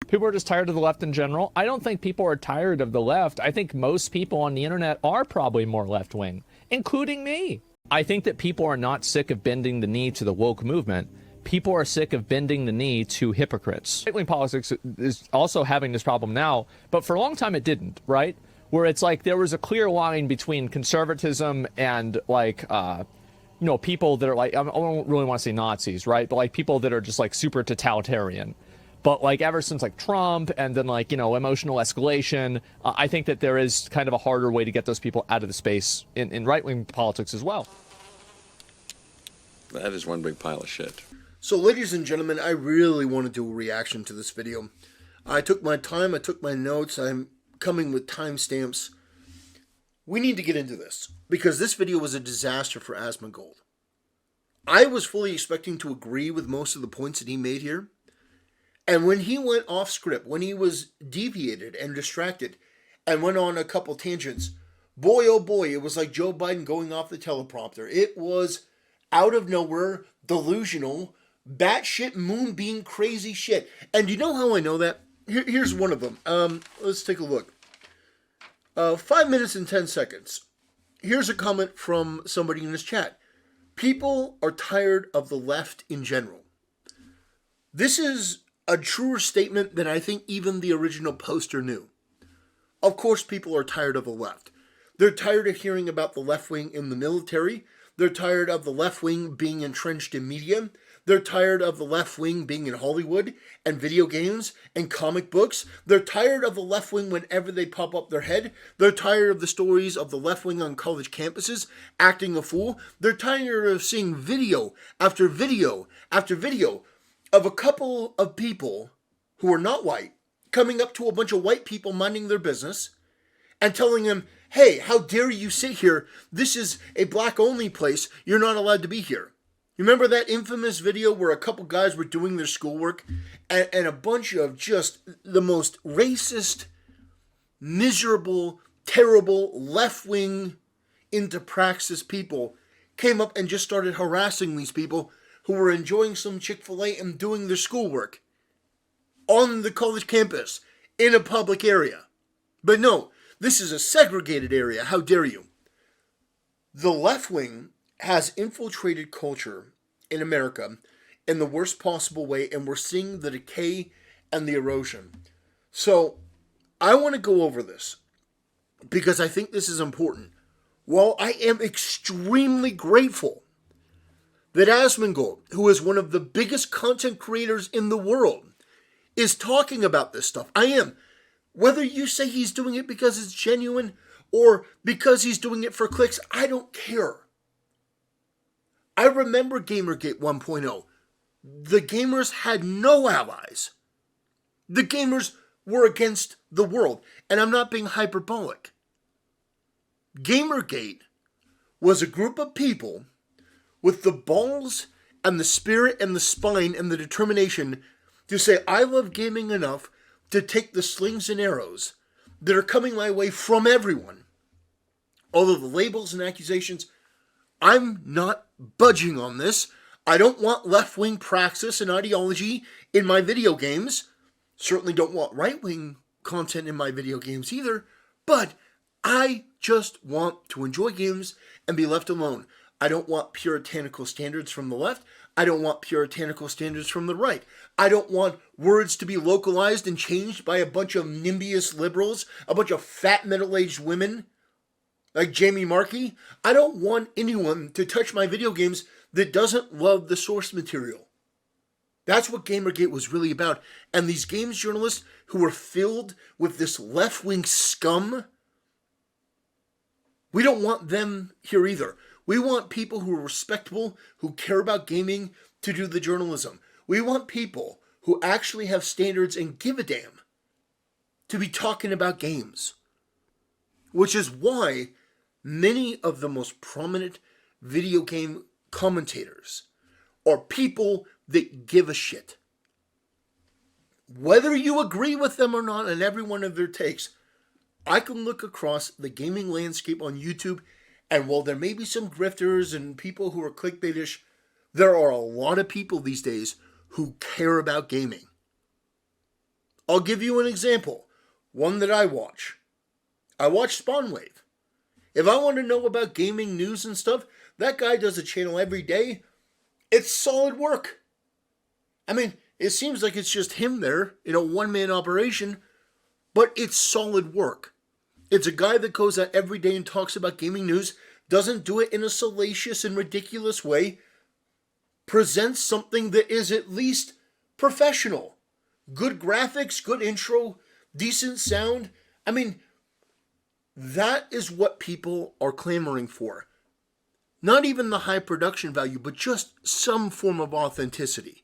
People are just tired of the left in general. I don't think people are tired of the left. I think most people on the internet are probably more left-wing, including me. I think that people are not sick of bending the knee to the woke movement. People are sick of bending the knee to hypocrites. Right-wing politics is also having this problem now, but for a long time it didn't, right? Where it's like there was a clear line between conservatism and like, you know, people that are like, I don't really want to say Nazis, right? But like people that are just like super totalitarian. But like ever since like Trump and then like, you know, emotional escalation, I think that there is kind of a harder way to get those people out of the space in right-wing politics as well. That is one big pile of shit. So ladies and gentlemen, I really want to do a reaction to this video. I took my time, I took my notes, I'm coming with timestamps. We need to get into this because this video was a disaster for Asmongold. I was fully expecting to agree with most of the points that he made here. And when he went off script, when he was deviated and distracted and went on a couple tangents, boy oh boy, it was like Joe Biden going off the teleprompter. It was out of nowhere, delusional, batshit moonbeam crazy shit. And you know how I know that? Here's one of them. Let's take a look. 5 minutes and 10 seconds. Here's a comment from somebody in this chat. People are tired of the left in general. This is a truer statement than I think even the original poster knew. Of course people are tired of the left. They're tired of hearing about the left wing in the military. They're tired of the left wing being entrenched in media. They're tired of the left wing being in Hollywood and video games and comic books. They're tired of the left wing whenever they pop up their head. They're tired of the stories of the left wing on college campuses acting a fool. They're tired of seeing video after video after video of a couple of people who are not white coming up to a bunch of white people minding their business and telling them, hey, how dare you sit here? This is a black-only place. You're not allowed to be here. You remember that infamous video where a couple guys were doing their schoolwork and a bunch of just the most racist, miserable, terrible, left-wing into praxis people came up and just started harassing these people who were enjoying some Chick-fil-A and doing their schoolwork on the college campus in a public area. But no, this is a segregated area. How dare you? The left wing has infiltrated culture in America in the worst possible way, and we're seeing the decay and the erosion. So I want to go over this because I think this is important. While I am extremely grateful that Asmongold, who is one of the biggest content creators in the world, is talking about this stuff. I am. Whether you say he's doing it because it's genuine or because he's doing it for clicks, I don't care. I remember Gamergate 1.0. The gamers had no allies. The gamers were against the world. And I'm not being hyperbolic. Gamergate was a group of people with the balls and the spirit and the spine and the determination to say, I love gaming enough to take the slings and arrows that are coming my way from everyone. All of the labels and accusations, I'm not budging on this. I don't want left-wing praxis and ideology in my video games. Certainly don't want right-wing content in my video games either. But I just want to enjoy games and be left alone. I don't want puritanical standards from the left. I don't want puritanical standards from the right. I don't want words to be localized and changed by a bunch of nimbious liberals, a bunch of fat middle-aged women like Jamie Markey. I don't want anyone to touch my video games that doesn't love the source material. That's what Gamergate was really about. And these games journalists who were filled with this left-wing scum, we don't want them here either. We want people who are respectable, who care about gaming, to do the journalism. We want people who actually have standards and give a damn to be talking about games. Which is why many of the most prominent video game commentators are people that give a shit. Whether you agree with them or not on every one of their takes, I can look across the gaming landscape on YouTube, and while there may be some grifters and people who are clickbaitish, there are a lot of people these days who care about gaming. I'll give you an example. One that I watch. I watch Spawnwave. If I want to know about gaming news and stuff, that guy does a channel every day. It's solid work. I mean, it seems like it's just him there in a one-man operation, but it's solid work. It's a guy that goes out every day and talks about gaming news, doesn't do it in a salacious and ridiculous way, presents something that is at least professional. Good graphics, good intro, decent sound. I mean, that is what people are clamoring for. Not even the high production value, but just some form of authenticity.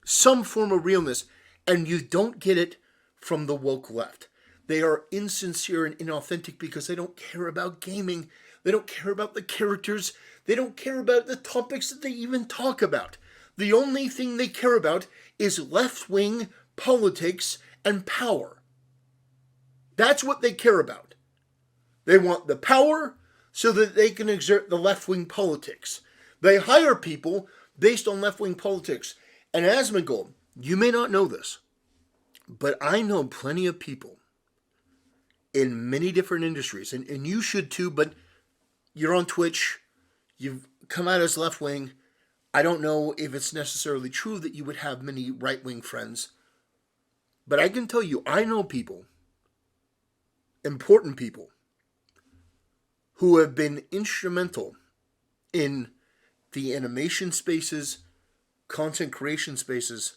Some form of realness. And you don't get it from the woke left. They are insincere and inauthentic because they don't care about gaming. They don't care about the characters. They don't care about the topics that they even talk about. The only thing they care about is left-wing politics and power. That's what they care about. They want the power so that they can exert the left-wing politics. They hire people based on left-wing politics. And Asmongold, you may not know this, but I know plenty of people in many different industries, and you should too, but you're on Twitch, you've come out as left-wing. I don't know if it's necessarily true that you would have many right-wing friends, but I can tell you, I know people, important people, who have been instrumental in the animation spaces, content creation spaces,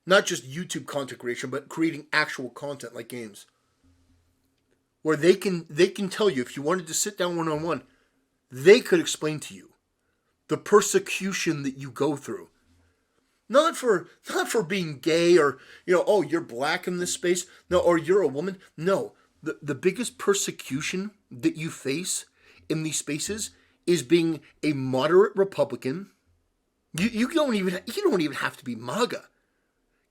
not just YouTube content creation, but creating actual content like games, where they can tell you, if you wanted to sit down one-on-one, they could explain to you the persecution that you go through. Not for being gay or, oh, you're black in this space. No, or you're a woman. No, the biggest persecution that you face in these spaces is being a moderate Republican. You don't even have to be MAGA.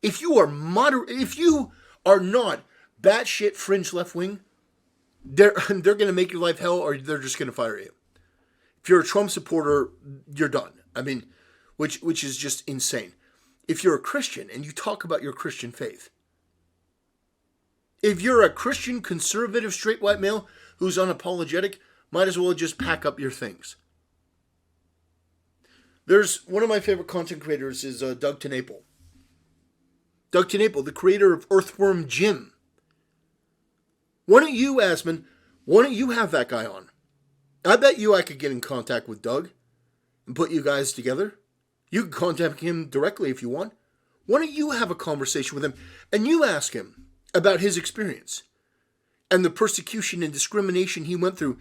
If you are moderate, if you are not batshit fringe left wing, they're gonna make your life hell, or they're just gonna fire you. If you're a Trump supporter, you're done. I mean, which is just insane. If you're a Christian and you talk about your Christian faith, if you're a Christian conservative straight white male who's unapologetic, might as well just pack up your things. There's one of my favorite content creators is Doug TenNapel. Doug TenNapel, the creator of Earthworm Jim. Why don't you, Asmon, have that guy on? I bet you I could get in contact with Doug and put you guys together. You can contact him directly if you want. Why don't you have a conversation with him and you ask him about his experience and the persecution and discrimination he went through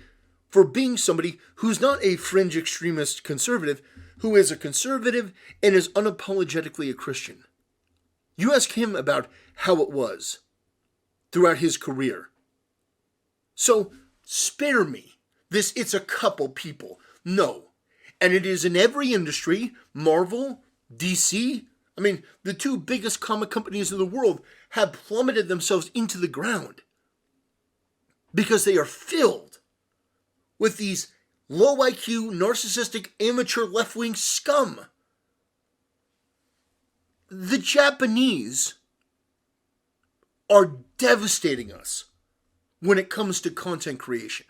for being somebody who's not a fringe extremist conservative, who is a conservative and is unapologetically a Christian. You ask him about how it was throughout his career. So spare me this, it's a couple people. No. And it is in every industry. Marvel, DC. I mean, the two biggest comic companies in the world have plummeted themselves into the ground because they are filled with these low IQ, narcissistic, amateur left-wing scum. The Japanese are devastating us when it comes to content creation.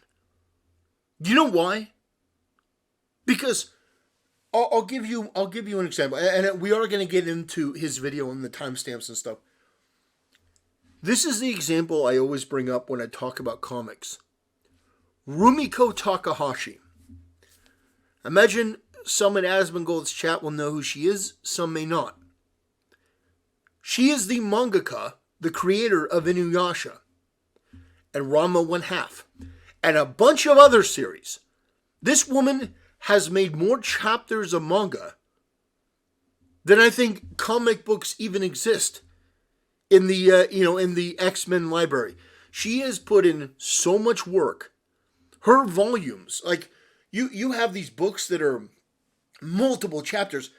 Do you know why? Because I'll give you an example, and we are going to get into his video and the timestamps and stuff. This is the example I always bring up when I talk about comics. Rumiko Takahashi. Imagine some in Asmongold's chat will know who she is, some may not. She is the mangaka, the creator of Inuyasha, and Ranma 1/2, and a bunch of other series. This woman has made more chapters of manga than I think comic books even exist in the X-Men library. She has put in so much work. Her volumes, like you have these books that are multiple chapters.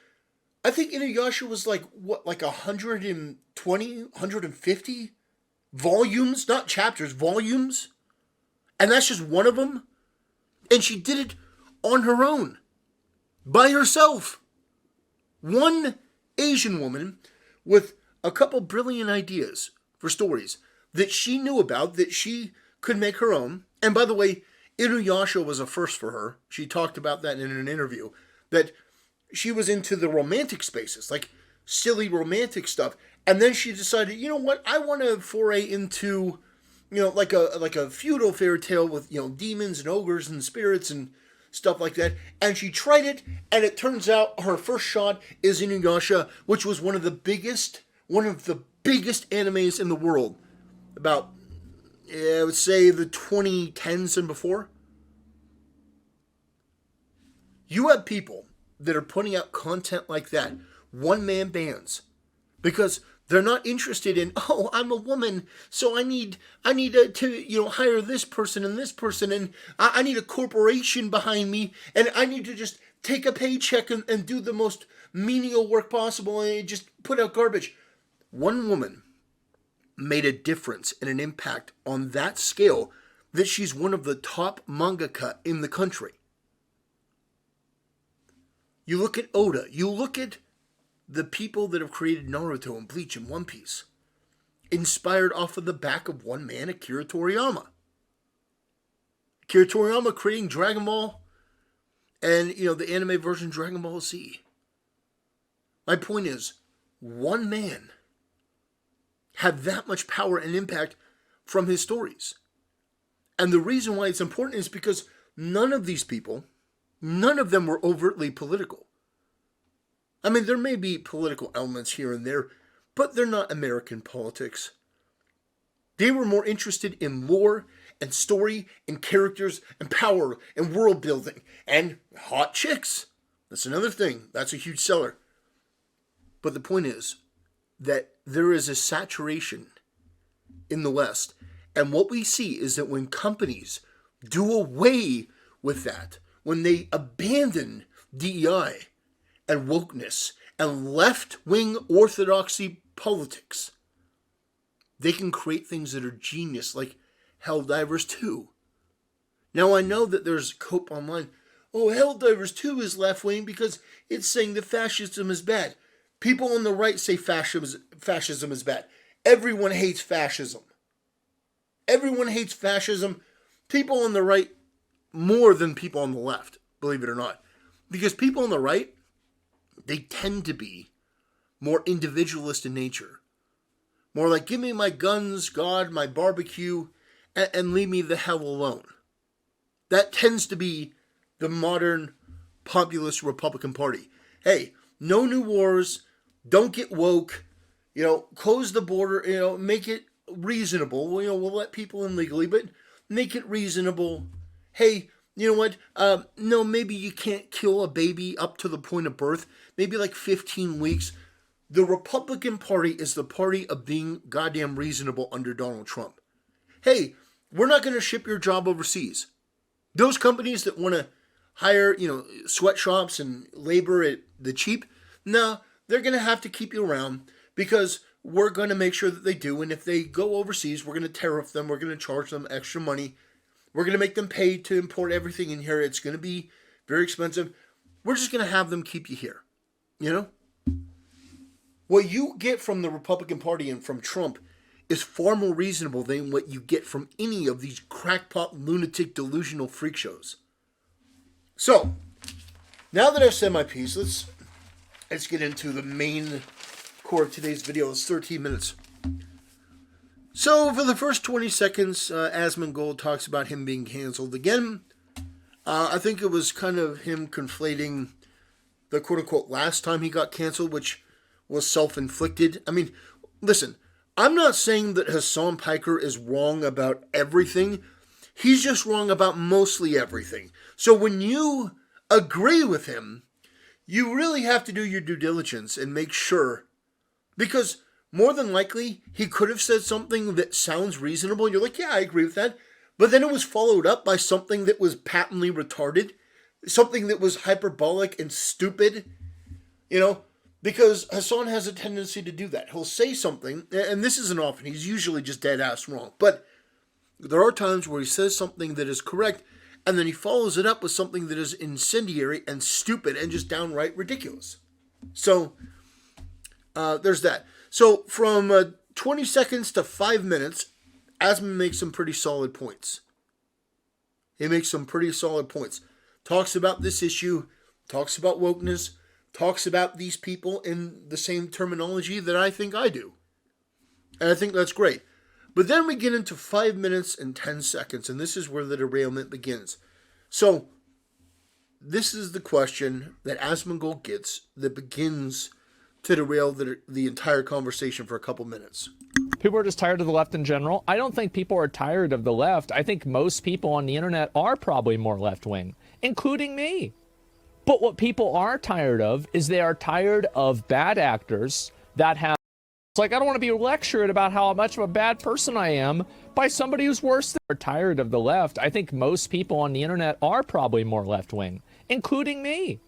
I think Inuyasha was like 120, 150 volumes, not chapters, volumes. And that's just one of them. And she did it on her own, by herself. One Asian woman with a couple brilliant ideas for stories that she knew about that she could make her own. And by the way, Inuyasha was a first for her. She talked about that in an interview, that she was into the romantic spaces, like silly romantic stuff. And then she decided, you know what, I want to foray into, like a feudal fairy tale with, demons and ogres and spirits and stuff like that. And she tried it, and it turns out her first shot is Inuyasha, which was one of the biggest animes in the world. About, I would say, the 2010s and before. You have people that are putting out content like that, one-man bands, because they're not interested in, oh, I'm a woman, so I need to hire this person, and I need a corporation behind me, and I need to just take a paycheck and do the most menial work possible and just put out garbage. One woman made a difference and an impact on that scale that she's one of the top mangaka in the country. You look at Oda, you look at the people that have created Naruto and Bleach and One Piece, inspired off of the back of one man, Akira Toriyama. Akira Toriyama creating Dragon Ball and, the anime version Dragon Ball Z. My point is, one man had that much power and impact from his stories. And the reason why it's important is because none of these people, none of them were overtly political. I mean, there may be political elements here and there, but they're not American politics. They were more interested in lore and story and characters and power and world building and hot chicks. That's another thing. That's a huge seller. But the point is that there is a saturation in the West. And what we see is that when companies do away with that, when they abandon DEI and wokeness and left-wing orthodoxy politics, they can create things that are genius, like Helldivers 2. Now, I know that there's cope online. Oh, Helldivers 2 is left-wing because it's saying that fascism is bad. People on the right say fascism is bad. Everyone hates fascism. Everyone hates fascism. People on the right more than people on the left, believe it or not. Because people on the right, they tend to be more individualist in nature. More like, give me my guns, God, my barbecue, and leave me the hell alone. That tends to be the modern populist Republican Party. Hey, no new wars, don't get woke, close the border, make it reasonable. We'll let people in legally, but make it reasonable. Hey, you know what? No, maybe you can't kill a baby up to the point of birth. Maybe like 15 weeks. The Republican Party is the party of being goddamn reasonable under Donald Trump. Hey, we're not going to ship your job overseas. Those companies that want to hire, sweatshops and labor at the cheap, no, they're going to have to keep you around because we're going to make sure that they do. And if they go overseas, we're going to tariff them. We're going to charge them extra money. We're going to make them pay to import everything in here. It's going to be very expensive. We're just going to have them keep you here. What you get from the Republican Party and from Trump is far more reasonable than what you get from any of these crackpot, lunatic, delusional freak shows. So, now that I've said my piece, let's get into the main core of today's video. It's 13 minutes. So, for the first 20 seconds, Asmongold talks about him being canceled again. I think it was kind of him conflating the quote-unquote last time he got canceled, which was self-inflicted. I mean, listen, I'm not saying that Hassan Piker is wrong about everything. He's just wrong about mostly everything. So when you agree with him, you really have to do your due diligence and make sure. Because more than likely, he could have said something that sounds reasonable. And you're like, yeah, I agree with that. But then it was followed up by something that was patently retarded. Something that was hyperbolic and stupid. Because Hassan has a tendency to do that. He'll say something, and this isn't often. He's usually just dead ass wrong. But there are times where he says something that is correct, and then he follows it up with something that is incendiary and stupid and just downright ridiculous. So, there's that. So from 20 seconds to 5 minutes, Asman makes some pretty solid points. He makes some pretty solid points. Talks about this issue, talks about wokeness, talks about these people in the same terminology that I think I do. And I think that's great. But then we get into 5 minutes and 10 seconds, and this is where the derailment begins. So, this is the question that Asmongold gets that begins to derail the entire conversation for a couple minutes. People are just tired of the left in general. I don't think people are tired of the left. I think most people on the internet are probably more left-wing, including me. But what people are tired of is they are tired of bad actors that have... It's like, I don't want to be lectured about how much of a bad person I am by somebody who's worse than... They're tired of the left. I think most people on the internet are probably more left-wing, including me.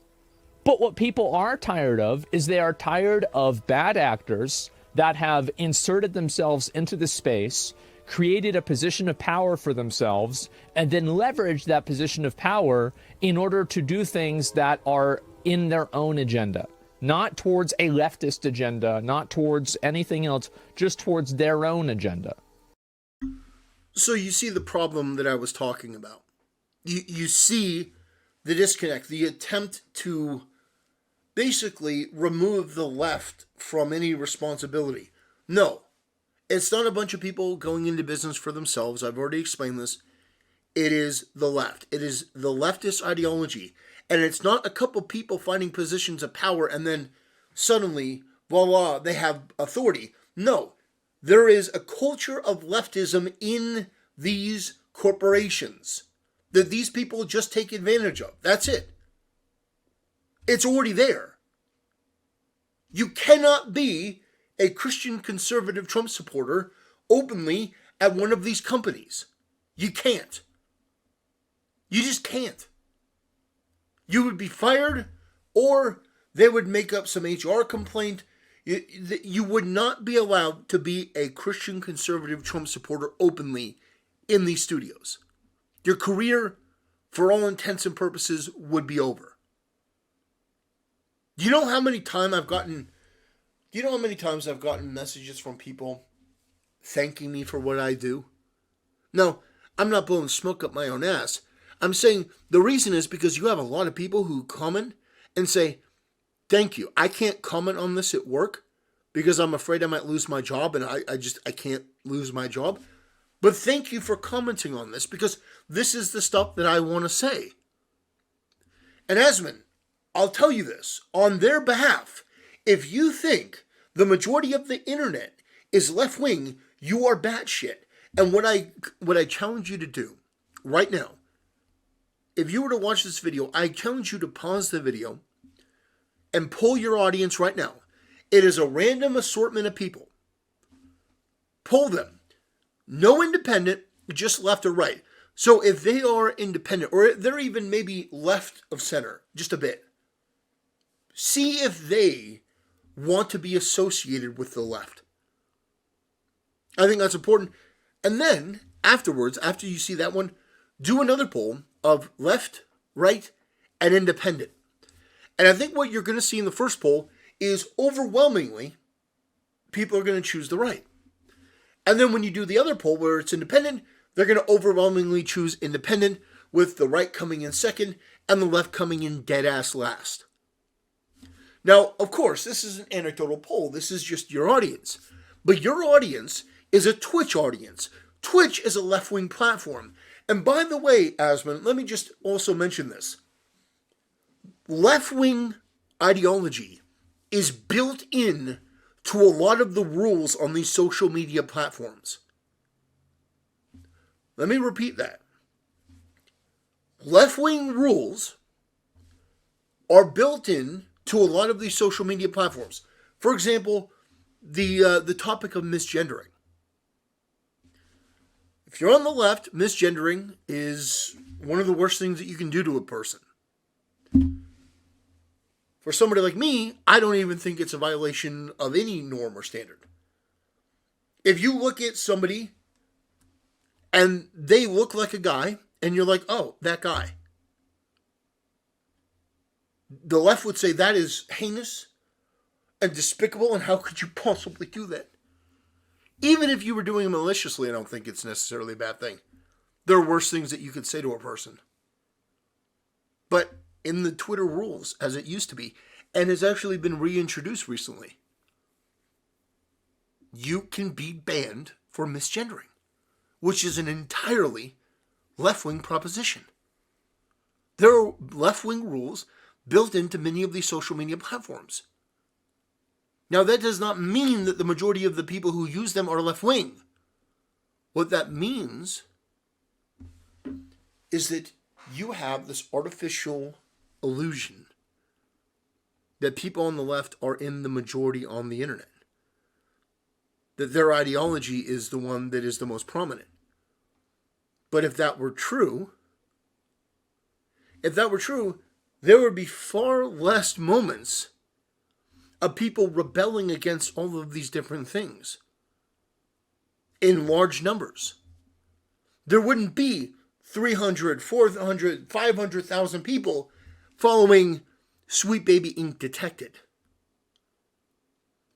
But what people are tired of is they are tired of bad actors that have inserted themselves into the space, created a position of power for themselves, and then leveraged that position of power in order to do things that are in their own agenda. Not towards a leftist agenda, not towards anything else, just towards their own agenda. So you see the problem that I was talking about. You see the disconnect, the attempt to basically remove the left from any responsibility. No, it's not a bunch of people going into business for themselves. I've already explained this. It is the left. It is the leftist ideology. And it's not a couple people finding positions of power and then suddenly, voila, they have authority. No, there is a culture of leftism in these corporations that these people just take advantage of. That's it. It's already there. You cannot be a Christian conservative Trump supporter openly at one of these companies. You can't. You just can't. You would be fired, or they would make up some HR complaint. You would not be allowed to be a Christian conservative Trump supporter openly in these studios. Your career, for all intents and purposes, would be over. Do you know how many times I've gotten messages from people thanking me for what I do? No, I'm not blowing smoke up my own ass. I'm saying the reason is because you have a lot of people who comment and say, thank you. I can't comment on this at work because I'm afraid I might lose my job, and I can't lose my job. But thank you for commenting on this because this is the stuff that I want to say. And Asman, I'll tell you this, on their behalf, if you think the majority of the internet is left-wing, you are batshit. And what I challenge you to do right now, if you were to watch this video, I challenge you to pause the video and poll your audience right now. It is a random assortment of people. Poll them. No independent, just left or right. So if they are independent, or they're even maybe left of center, just a bit, see if they want to be associated with the left. I think that's important. And then, afterwards, after you see that one, do another poll of left, right, and independent. And I think what you're going to see in the first poll is overwhelmingly, people are going to choose the right. And then when you do the other poll where it's independent, they're going to overwhelmingly choose independent, with the right coming in second and the left coming in dead ass last. Now, of course, this is an anecdotal poll. This is just your audience. But your audience is a Twitch audience. Twitch is a left-wing platform. And by the way, Asman, let me just also mention this. Left-wing ideology is built in to a lot of the rules on these social media platforms. Let me repeat that. Left-wing rules are built in to a lot of these social media platforms. For example, the topic of misgendering. If you're on the left, misgendering is one of the worst things that you can do to a person. For somebody like me, I don't even think it's a violation of any norm or standard. If you look at somebody and they look like a guy, and you're like, oh, that guy. The left would say that is heinous. and despicable, and how could you possibly do that? Even if you were doing it maliciously, I don't think it's necessarily a bad thing. There are worse things that you could say to a person. But in the Twitter rules, as it used to be, and has actually been reintroduced recently, you can be banned for misgendering, which is an entirely left-wing proposition. There are left-wing rules built into many of these social media platforms. Now, that does not mean that the majority of the people who use them are left-wing. What that means is that you have this artificial illusion that people on the left are in the majority on the internet. That their ideology is the one that is the most prominent. But if that were true, there would be far less moments of people rebelling against all of these different things in large numbers. There wouldn't be 300, 400, 500,000 people following Sweet Baby Ink Detected,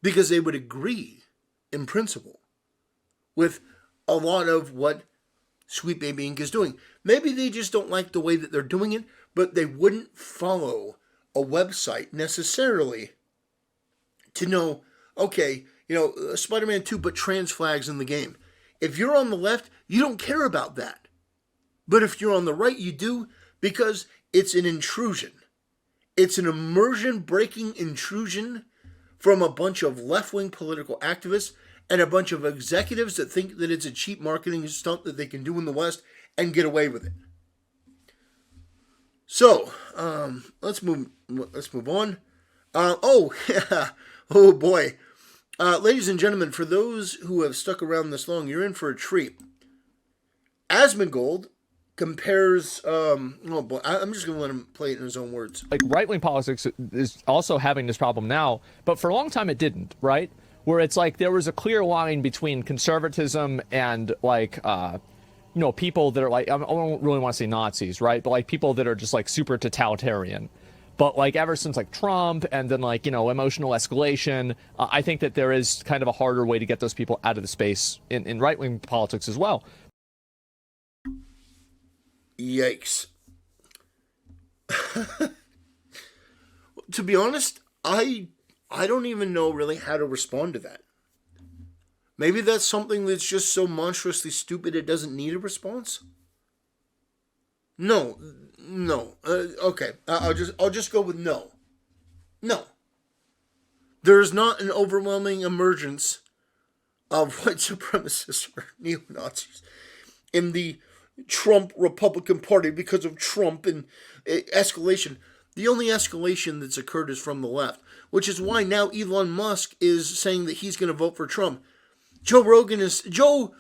because they would agree in principle with a lot of what Sweet Baby Ink is doing. Maybe they just don't like the way that they're doing it, but they wouldn't follow a website necessarily to know, okay, Spider-Man 2 put trans flags in the game. If you're on the left, you don't care about that. But if you're on the right, you do, because it's an intrusion. It's an immersion-breaking intrusion from a bunch of left-wing political activists and a bunch of executives that think that it's a cheap marketing stunt that they can do in the West and get away with it. So, let's move on. Oh boy. Ladies and gentlemen, for those who have stuck around this long, you're in for a treat. Asmongold compares, I'm just going to let him play it in his own words. Like, right-wing politics is also having this problem now, but for a long time it didn't, right? Where it's like there was a clear line between conservatism and, like, people that are like, I don't really want to say Nazis, right? But like people that are just like super totalitarian. But like ever since like Trump and then like, emotional escalation, I think that there is kind of a harder way to get those people out of the space in right-wing politics as well. Yikes. To be honest, I don't even know really how to respond to that. Maybe that's something that's just so monstrously stupid it doesn't need a response? No. Okay. I'll just go with no. No. There is not an overwhelming emergence of white supremacists or neo-Nazis in the Trump Republican Party because of Trump and escalation. The only escalation that's occurred is from the left, which is why now Elon Musk is saying that he's going to vote for Trump. Joe Rogan is saying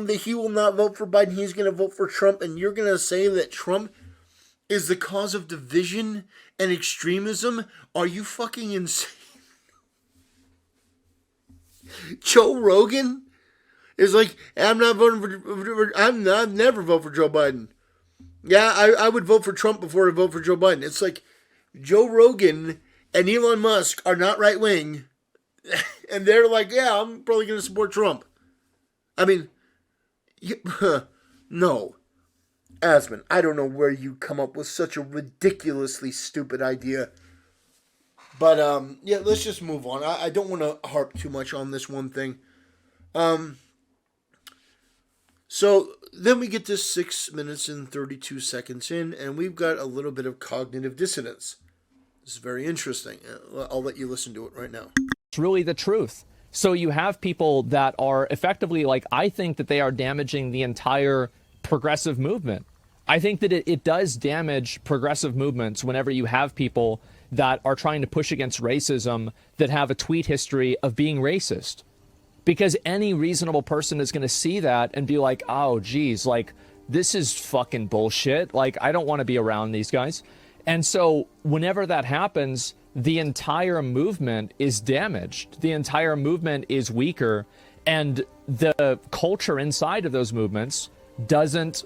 that he will not vote for Biden. He's going to vote for Trump, and you're going to say that Trump is the cause of division and extremism? Are you fucking insane? Joe Rogan is like, I'm not voting for I'd never vote for Joe Biden. Yeah, I would vote for Trump before I vote for Joe Biden. It's like Joe Rogan and Elon Musk are not right wing. And they're like, yeah, I'm probably going to support Trump. I mean, no. Asman, I don't know where you come up with such a ridiculously stupid idea. But, yeah, let's just move on. I don't want to harp too much on this one thing. So then we get to 6 minutes and 32 seconds in, and we've got a little bit of cognitive dissonance. This is very interesting. I'll let you listen to it right now. It's really the truth. So you have people that are effectively, like, I think that they are damaging the entire progressive movement. I think that it does damage progressive movements whenever you have people that are trying to push against racism that have a tweet history of being racist. Because any reasonable person is going to see that and be like, oh, geez, like, this is fucking bullshit. Like, I don't want to be around these guys. And so whenever that happens, the entire movement is damaged. The entire movement is weaker. And the culture inside of those movements doesn't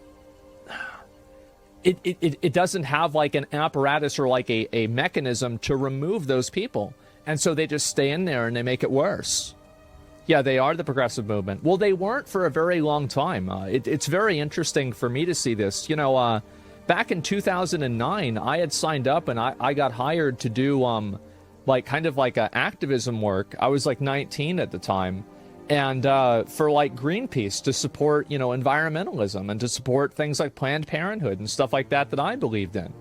it doesn't have like an apparatus or like a mechanism to remove those people. And so they just stay in there and they make it worse. Yeah, they are the progressive movement. Well, they weren't for a very long time. It's very interesting for me to see this. You know, back in 2009, I had signed up and I got hired to do like kind of like activism work. I was like 19 at the time. And for like Greenpeace, to support, you know, environmentalism and to support things like Planned Parenthood and stuff like that I believed in.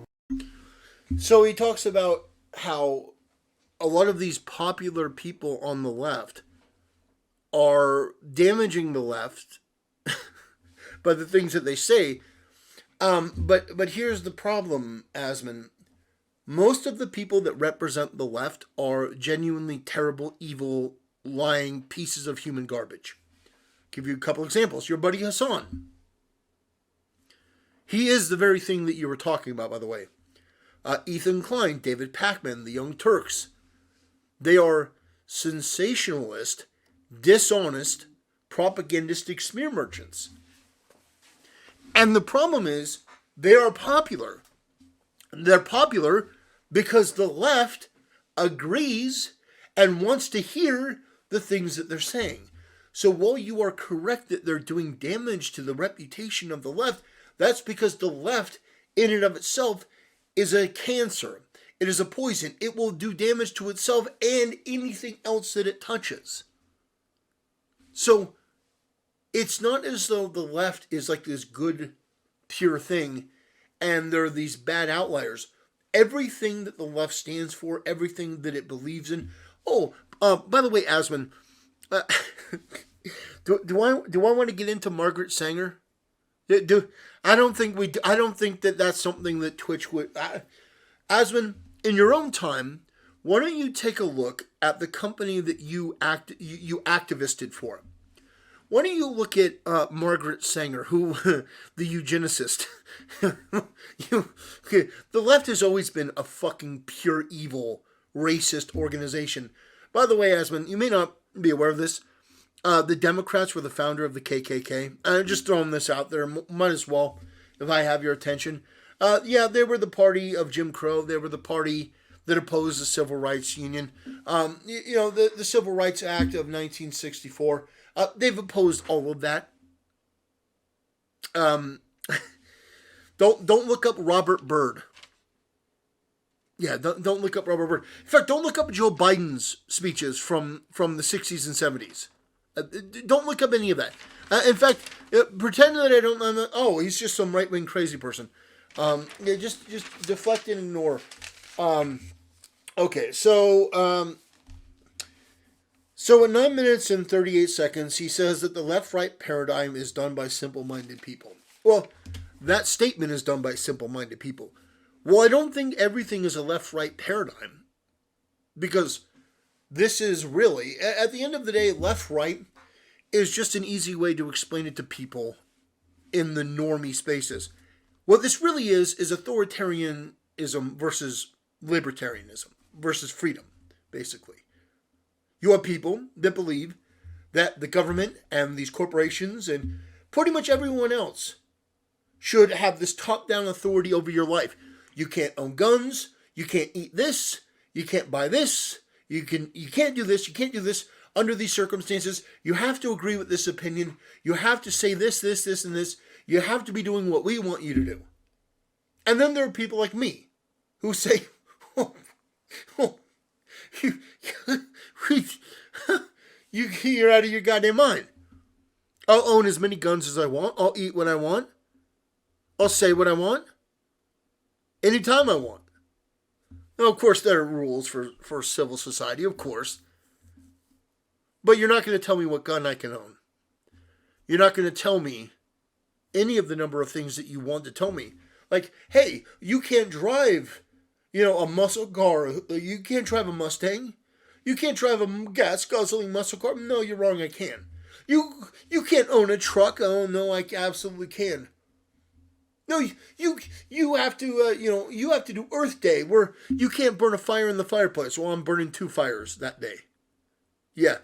So he talks about how a lot of these popular people on the left are damaging the left by the things that they say. But here's the problem, Asmon. Most of the people that represent the left are genuinely terrible, evil, lying pieces of human garbage. Give you a couple examples. Your buddy Hassan. He is the very thing that you were talking about, by the way. Ethan Klein, David Pacman, the Young Turks. They are sensationalist, dishonest, propagandistic smear merchants. And the problem is, they are popular. They're popular because the left agrees and wants to hear the things that they're saying. So while you are correct that they're doing damage to the reputation of the left, that's because the left, in and of itself, is a cancer. It is a poison. It will do damage to itself and anything else that it touches. So it's not as though the left is like this good, pure thing and there are these bad outliers. Everything that the left stands for, everything that it believes in. Oh, by the way, Asmon, do I want to get into Margaret Sanger? I don't think that that's something that Twitch would. Asmon, in your own time, why don't you take a look at the company that you activisted for? Why don't you look at Margaret Sanger, who the eugenicist? The left has always been a fucking pure evil, racist organization. By the way, Asmon, you may not be aware of this. The Democrats were the founder of the KKK. I'm just throwing this out there. Might as well, if I have your attention. Yeah, they were the party of Jim Crow. They were the party that opposed the Civil Rights Union. The Civil Rights Act of 1964. They've opposed all of that. Don't look up Robert Byrd. Yeah, don't look up Robert Byrd. In fact, don't look up Joe Biden's speeches from the 60s and 70s. Don't look up any of that. In fact, pretend that I don't know. Oh, he's just some right-wing crazy person. Just deflect and ignore. Okay, so in 9 minutes and 38 seconds, he says that the left-right paradigm is done by simple-minded people. Well, that statement is done by simple-minded people. Well, I don't think everything is a left-right paradigm. Because this is really, at the end of the day, left-right is just an easy way to explain it to people in the normie spaces. What this really is authoritarianism versus libertarianism versus freedom, basically. You have people that believe that the government and these corporations and pretty much everyone else should have this top-down authority over your life. You can't own guns. You can't eat this. You can't buy this. You can't do this. You can't do this under these circumstances. You have to agree with this opinion. You have to say this, this, this, and this. You have to be doing what we want you to do. And then there are people like me who say, you're out of your goddamn mind. I'll own as many guns as I want. I'll eat what I want. I'll say what I want. Anytime I want. Now, of course, there are rules for civil society, of course. But you're not going to tell me what gun I can own. You're not going to tell me any of the number of things that you want to tell me. Like, hey, you can't drive, a muscle car. You can't drive a Mustang. You can't drive a gas-guzzling muscle car. No, you're wrong, I can. You can't own a truck. Oh, no, I absolutely can. No, you have to, you have to do Earth Day, where you can't burn a fire in the fireplace. Well, I'm burning 2 fires that day. Yeah.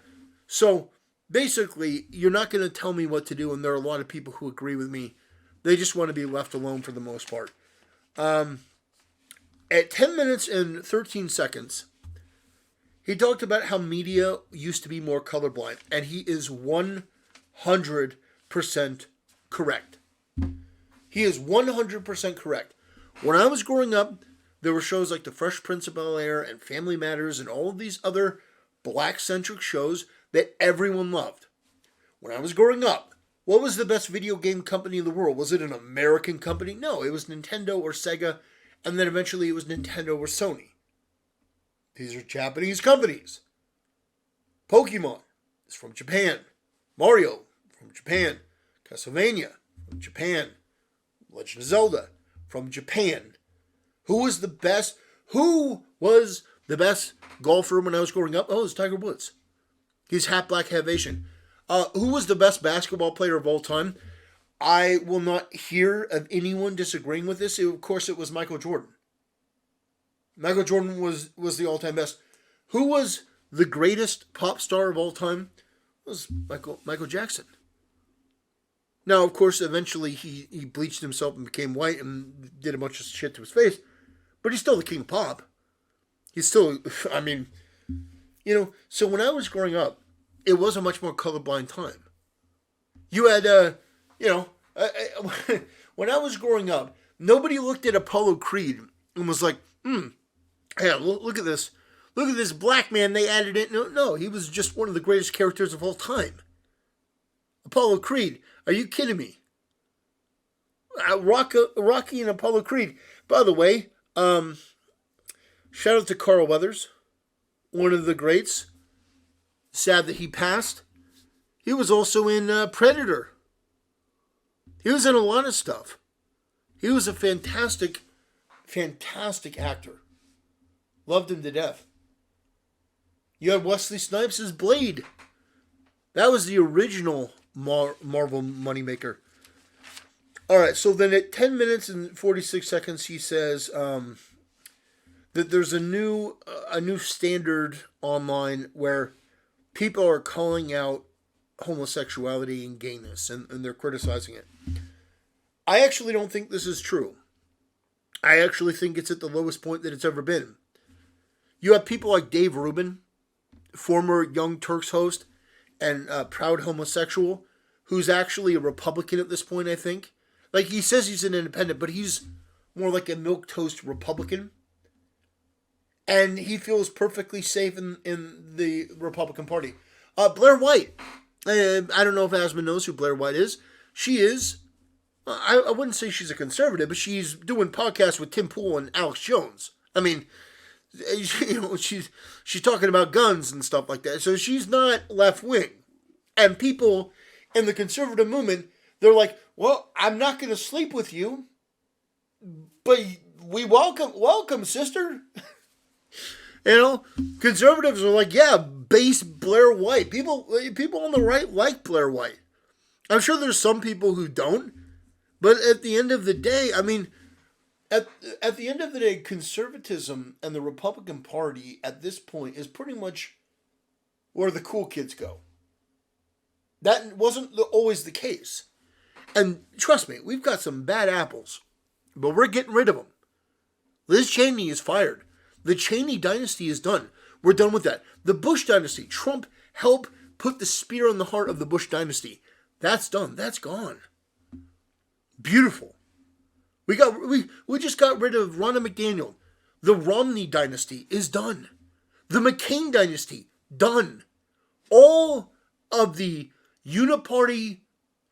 So, basically, you're not going to tell me what to do, and there are a lot of people who agree with me. They just want to be left alone for the most part. At 10 minutes and 13 seconds, he talked about how media used to be more colorblind, and he is 100% correct. He is 100% correct. When I was growing up, there were shows like The Fresh Prince of Bel-Air and Family Matters and all of these other black-centric shows that everyone loved. When I was growing up, what was the best video game company in the world? Was it an American company? No, it was Nintendo or Sega, and then eventually it was Nintendo or Sony. These are Japanese companies. Pokemon is from Japan. Mario from Japan. Castlevania from Japan. Legend of Zelda from Japan. Who was the best golfer when I was growing up? Oh, it was Tiger Woods. He's half black, half Asian. Who was the best basketball player of all time? I will not hear of anyone disagreeing with this. Of course, it was Michael Jordan. Michael Jordan was the all-time best. Who was the greatest pop star of all time? It was Michael Jackson. Now, of course, eventually he bleached himself and became white and did a bunch of shit to his face. But he's still the king of pop. He's still, so when I was growing up, it was a much more colorblind time. You had, when I was growing up, nobody looked at Apollo Creed and was like, hey, look at this. Look at this black man, they added it. No, he was just one of the greatest characters of all time. Apollo Creed, are you kidding me? Rocky and Apollo Creed. By the way, shout out to Carl Weathers, one of the greats. Sad that he passed. He was also in Predator. He was in a lot of stuff. He was a fantastic actor. Loved him to death. You had Wesley Snipes as Blade. That was the original Marvel moneymaker. Alright, so then at 10 minutes and 46 seconds, he says that there's a new standard online where people are calling out homosexuality and gayness, and they're criticizing it. I actually don't think this is true. I actually think it's at the lowest point that it's ever been. You have people like Dave Rubin, former Young Turks host, and proud homosexual, who's actually a Republican at this point, I think. Like, he says he's an independent, but he's more like a milquetoast Republican. And he feels perfectly safe in the Republican Party. Blair White. I don't know if Asmon knows who Blair White is. She is, I wouldn't say she's a conservative, but she's doing podcasts with Tim Pool and Alex Jones. I mean, she's talking about guns and stuff like that. So she's not left-wing. And people in the conservative movement, they're like, well, I'm not going to sleep with you, but we welcome, sister. Conservatives are like, yeah, base Blair White. People on the right like Blair White. I'm sure there's some people who don't, but at the end of the day, I mean, at the end of the day, conservatism and the Republican Party at this point is pretty much where the cool kids go. That wasn't always the case. And trust me, we've got some bad apples, but we're getting rid of them. Liz Cheney is fired. The Cheney dynasty is done. We're done with that. The Bush dynasty, Trump helped put the spear in the heart of the Bush dynasty. That's done. That's gone. Beautiful. We just got rid of Ronna McDaniel. The Romney dynasty is done. The McCain dynasty, done. All of the uniparty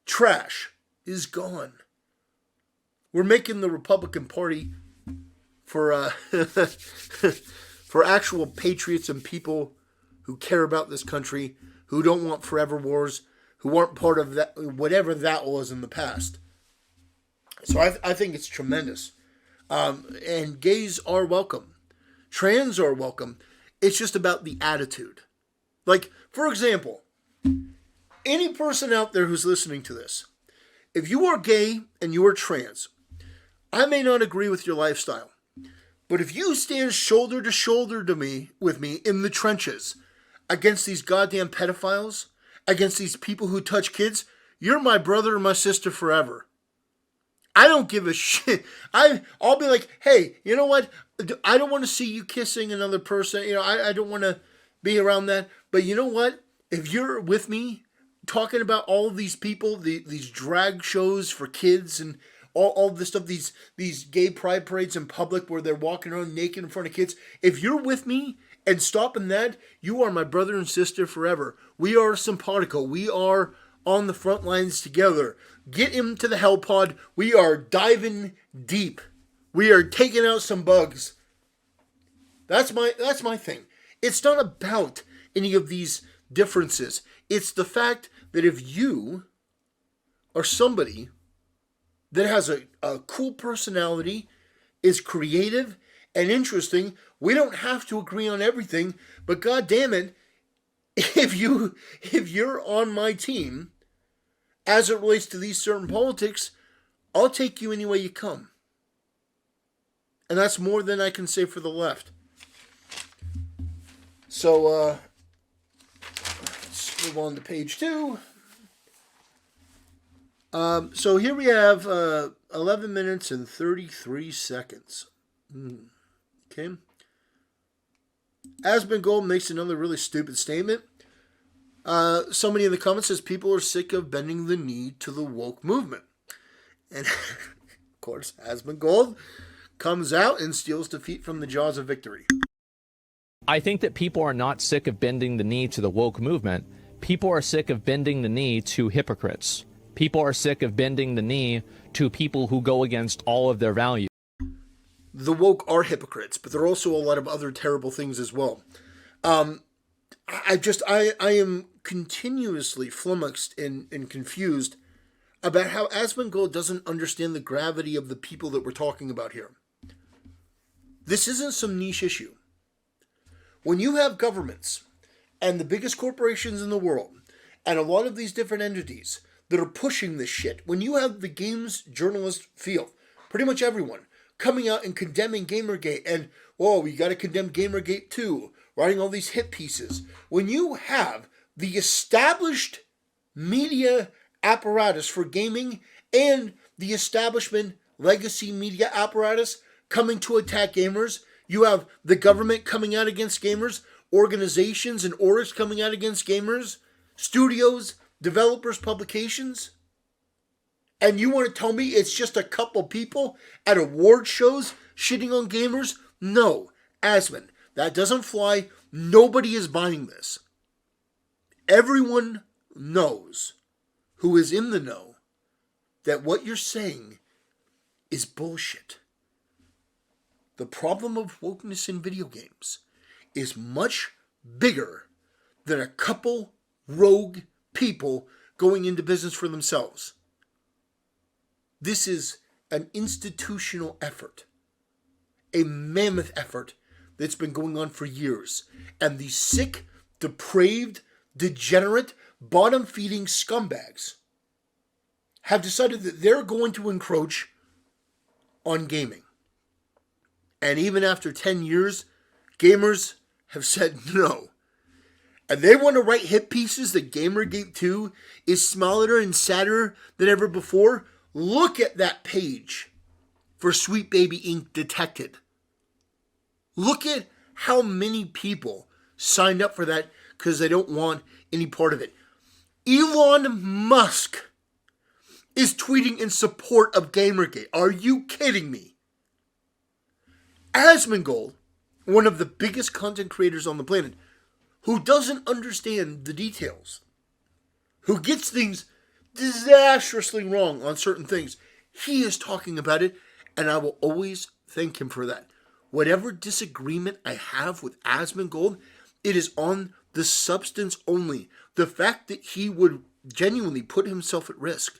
trash is gone. We're making the Republican Party for for actual patriots and people who care about this country, who don't want forever wars, who aren't part of that, whatever that was in the past. So I think it's tremendous. And gays are welcome. Trans are welcome. It's just about the attitude. Like, for example, any person out there who's listening to this, if you are gay and you are trans, I may not agree with your lifestyle. But if you stand shoulder to shoulder with me in the trenches against these goddamn pedophiles, against these people who touch kids, you're my brother and my sister forever. I don't give a shit. I'll be like, hey, you know what? I don't want to see you kissing another person. You know, I don't want to be around that. But you know what? If you're with me talking about all of these people, these drag shows for kids and all this stuff, these gay pride parades in public where they're walking around naked in front of kids, if you're with me and stopping that, you are my brother and sister forever. We are simpatico. We are on the front lines together. Get him to the hell pod. We are diving deep. We are taking out some bugs. That's my thing. It's not about any of these differences. It's the fact that if you are somebody that has a cool personality, is creative and interesting, we don't have to agree on everything, but god damn it, if you're on my team as it relates to these certain politics, I'll take you any way you come. And that's more than I can say for the left. So, let's move on to page 2. So here we have 11 minutes and 33 seconds. Okay. Asmongold makes another really stupid statement. Somebody in the comments says people are sick of bending the knee to the woke movement. And, of course, Asmongold comes out and steals defeat from the jaws of victory. I think that people are not sick of bending the knee to the woke movement. People are sick of bending the knee to hypocrites. People are sick of bending the knee to people who go against all of their values. The woke are hypocrites, but there are also a lot of other terrible things as well. I am continuously flummoxed and confused about how Asmongold doesn't understand the gravity of the people that we're talking about here. This isn't some niche issue. When you have governments and the biggest corporations in the world and a lot of these different entities that are pushing this shit, when you have the games journalist field, pretty much everyone, coming out and condemning Gamergate and, oh, we got to condemn Gamergate too, writing all these hit pieces. When you have the established media apparatus for gaming and the establishment legacy media apparatus coming to attack gamers, you have the government coming out against gamers, organizations and orgs coming out against gamers, studios, developers, publications, and you want to tell me it's just a couple people at award shows shitting on gamers? No, Asmon, that doesn't fly. Nobody is buying this. Everyone knows, who is in the know, that what you're saying is bullshit. The problem of wokeness in video games is much bigger than a couple rogue people going into business for themselves. This is an institutional effort, a mammoth effort that's been going on for years. And these sick, depraved, degenerate, bottom-feeding scumbags have decided that they're going to encroach on gaming. And even after 10 years, gamers have said no. And they want to write hit pieces that Gamergate 2 is smaller and sadder than ever before. Look at that page for Sweet Baby Inc. Detected. Look at how many people signed up for that because they don't want any part of it. Elon Musk is tweeting in support of Gamergate. Are you kidding me? Asmongold, one of the biggest content creators on the planet, who doesn't understand the details, who gets things disastrously wrong on certain things, he is talking about it, and I will always thank him for that. Whatever disagreement I have with Asmongold, it is on the substance only. The fact that he would genuinely put himself at risk.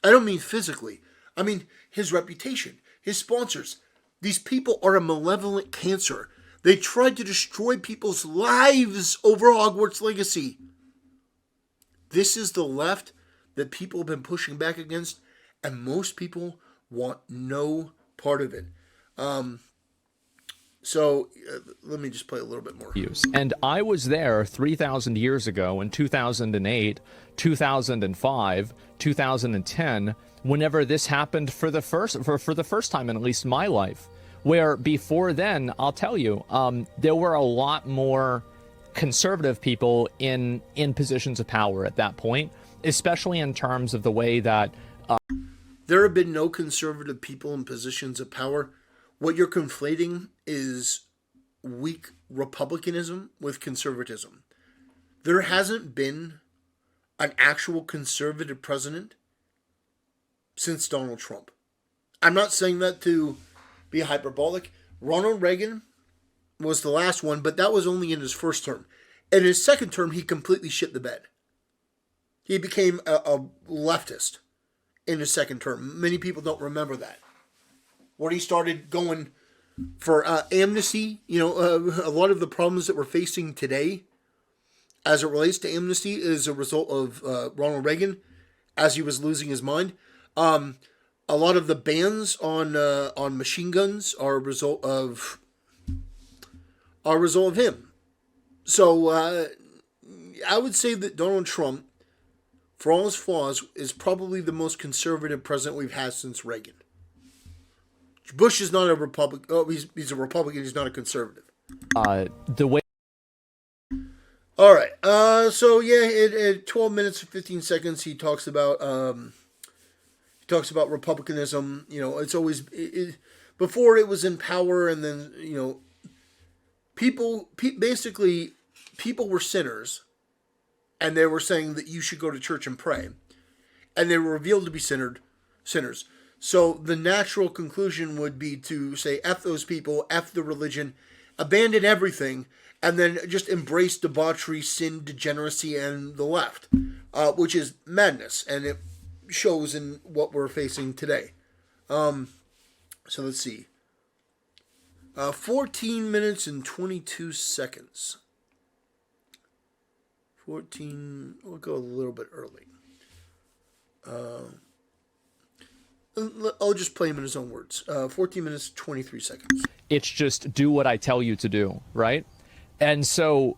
I don't mean physically. I mean his reputation, his sponsors. These people are a malevolent cancer. They tried to destroy people's lives over Hogwarts Legacy. This is the left that people have been pushing back against, and most people want no part of it. So let me just play a little bit more. And I was there 3,000 years ago in 2008, 2005, 2010, whenever this happened for the first time in at least my life. Where before then, I'll tell you, there were a lot more conservative people in positions of power at that point, especially in terms of the way that there have been no conservative people in positions of power. What you're conflating is weak republicanism with conservatism. There hasn't been an actual conservative president since Donald Trump. I'm not saying that to be hyperbolic. Ronald Reagan was the last one, but that was only in his first term. In his second term, he completely shit the bed. He became a leftist in his second term. Many people don't remember that. When he started going for amnesty, a lot of the problems that we're facing today as it relates to amnesty is a result of Ronald Reagan as he was losing his mind. A lot of the bans on machine guns are a result of him. So I would say that Donald Trump, for all his flaws, is probably the most conservative president we've had since Reagan. Bush is not a Republican. Oh, he's a Republican. He's not a conservative. The way. All right. So yeah, at 12 minutes and 15 seconds, he talks about republicanism. It's always before it was in power, and then people were sinners, and they were saying that you should go to church and pray, and they were revealed to be sinners. So the natural conclusion would be to say, F those people, F the religion, abandon everything, and then just embrace debauchery, sin, degeneracy, and the left, which is madness, and it shows in what we're facing today. So let's see. 14 minutes and 22 seconds. We'll go a little bit early. I'll just play him in his own words. 14 minutes, 23 seconds. It's just do what I tell you to do, right? And so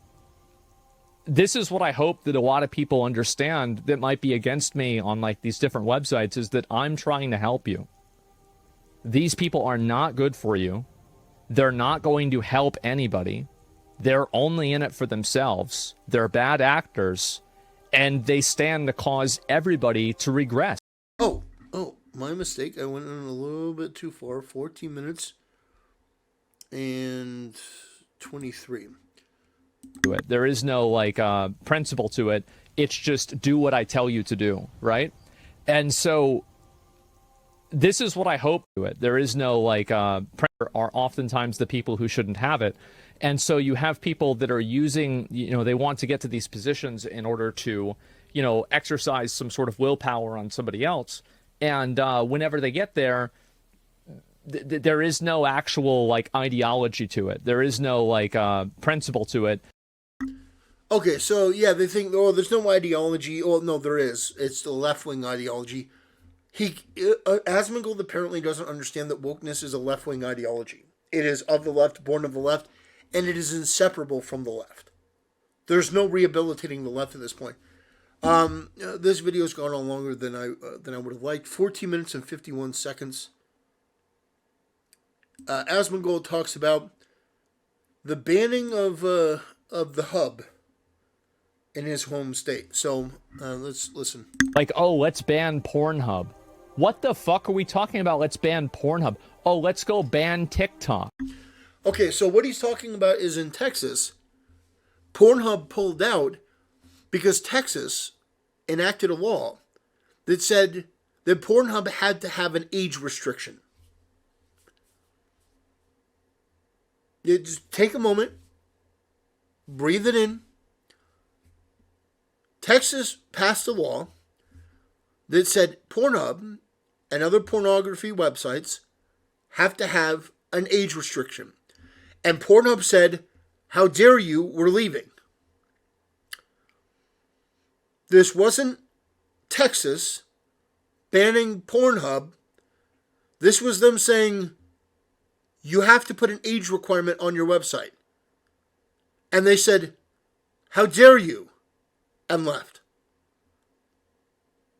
this is what I hope that a lot of people understand that might be against me on like these different websites, is that I'm trying to help you. These people are not good for you. They're not going to help anybody. They're only in it for themselves. They're bad actors, and they stand to cause everybody to regress. Oh, my mistake. I went in a little bit too far. 14 minutes and 23. There is no principle to it. It's just do what I tell you to do, right? And so this is what I hope to it. There is no are oftentimes the people who shouldn't have it. And so you have people that are using, they want to get to these positions in order to, exercise some sort of willpower on somebody else. And whenever they get there, there is no actual ideology to it. There is no principle to it. Okay, so yeah, they think, there's no ideology. Oh, no, there is. It's the left-wing ideology. Asmongold apparently doesn't understand that wokeness is a left-wing ideology. It is of the left, born of the left, and it is inseparable from the left. There's no rehabilitating the left at this point. This video's gone on longer than I would have liked. 14 minutes and 51 seconds. Asmongold talks about the banning of the hub in his home state. So let's listen. Let's ban Pornhub. What the fuck are we talking about? Let's ban Pornhub. Oh, let's go ban TikTok. Okay, so what he's talking about is in Texas, Pornhub pulled out because Texas enacted a law that said that Pornhub had to have an age restriction. You just take a moment, breathe it in. Texas passed a law that said Pornhub and other pornography websites have to have an age restriction. And Pornhub said, "How dare you, we're leaving." This wasn't Texas banning Pornhub. This was them saying, you have to put an age requirement on your website. And they said, how dare you? And left.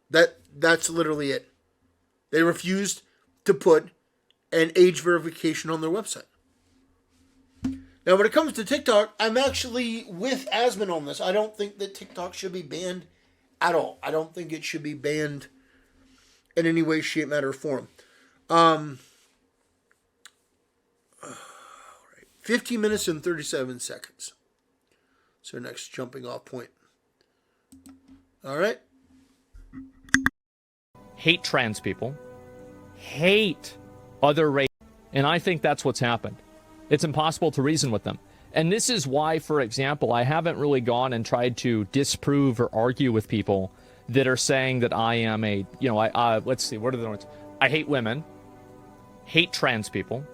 That's literally it. They refused to put an age verification on their website. Now, when it comes to TikTok, I'm actually with Asmon on this. I don't think that TikTok should be banned at all. I don't think it should be banned in any way, shape, matter, or form. 15 minutes and 37 seconds. So next jumping off point. All right. Hate trans people. Hate other races. And I think that's what's happened. It's impossible to reason with them. And this is why, for example, I haven't really gone and tried to disprove or argue with people that are saying that I am a, let's see, what are the words? I hate women, hate trans people,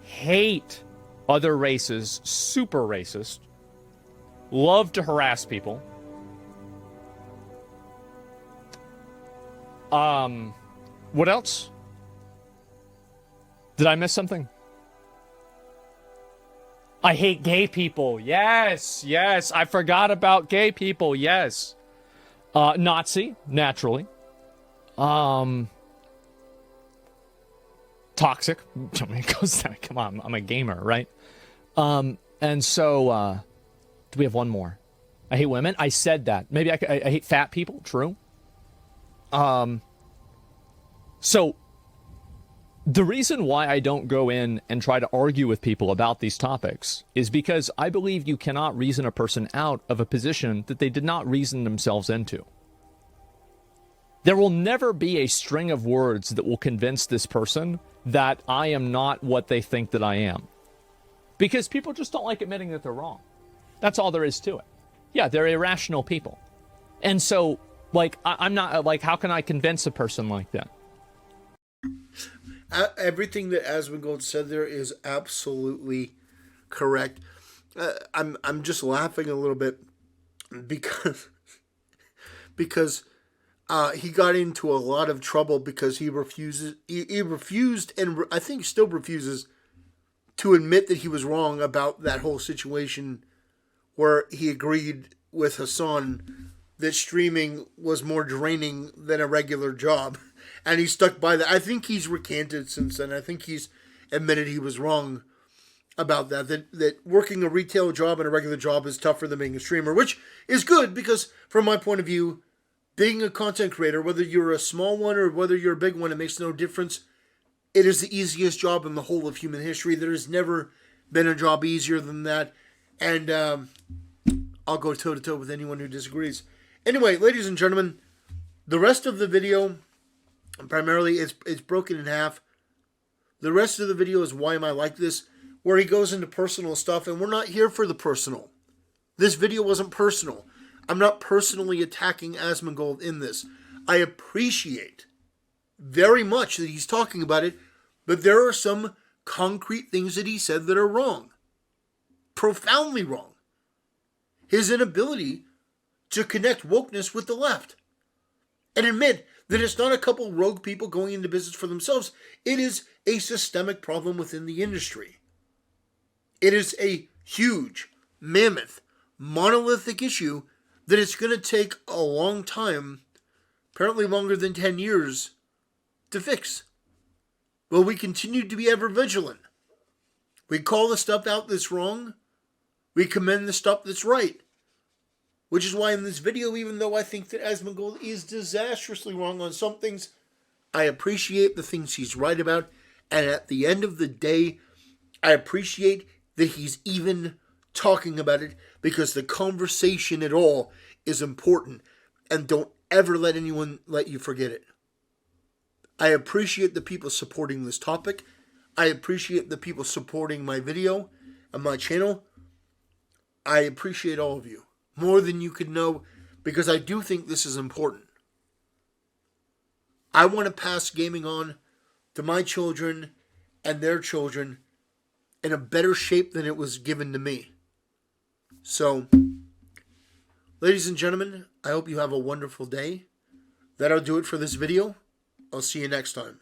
hate other races, super racist, love to harass people. What else? Did I miss something? I hate gay people. Yes, I forgot about gay people. Yes. Nazi, naturally. Toxic. I mean, come on, I'm a gamer, right? And so, do we have one more? I hate women. I said that. Maybe I hate fat people. True. So, the reason why I don't go in and try to argue with people about these topics is because I believe you cannot reason a person out of a position that they did not reason themselves into. There will never be a string of words that will convince this person that I am not what they think that I am. Because people just don't like admitting that they're wrong. That's all there is to it. Yeah, they're irrational people. And so, I'm not, how can I convince a person like that? Everything that Asmongold said there is absolutely correct. I'm just laughing a little bit because he got into a lot of trouble because he refused and I think still refuses to admit that he was wrong about that whole situation where he agreed with Hassan that streaming was more draining than a regular job. And he stuck by that. I think he's recanted since then. I think he's admitted he was wrong about that. That working a retail job and a regular job is tougher than being a streamer, which is good because from my point of view, being a content creator, whether you're a small one or whether you're a big one, it makes no difference. It is the easiest job in the whole of human history. There has never been a job easier than that. And I'll go toe-to-toe with anyone who disagrees. Anyway, ladies and gentlemen, the rest of the video, primarily, it's broken in half. The rest of the video is Why Am I Like This, where he goes into personal stuff, and we're not here for the personal. This video wasn't personal. I'm not personally attacking Asmongold in this. I appreciate very much that he's talking about it, but there are some concrete things that he said that are wrong. Profoundly wrong. His inability to connect wokeness with the left. And admit that it's not a couple rogue people going into business for themselves. It is a systemic problem within the industry. It is a huge, mammoth, monolithic issue that it's going to take a long time, apparently longer than 10 years, to fix. But we continue to be ever vigilant. We call the stuff out that's wrong. We commend the stuff that's right. Which is why in this video, even though I think that Asmongold is disastrously wrong on some things, I appreciate the things he's right about. And at the end of the day, I appreciate that he's even talking about it because the conversation at all is important. And don't ever let anyone let you forget it. I appreciate the people supporting this topic. I appreciate the people supporting my video and my channel. I appreciate all of you. More than you could know, because I do think this is important. I want to pass gaming on to my children and their children in a better shape than it was given to me. So, ladies and gentlemen, I hope you have a wonderful day. That'll do it for this video. I'll see you next time.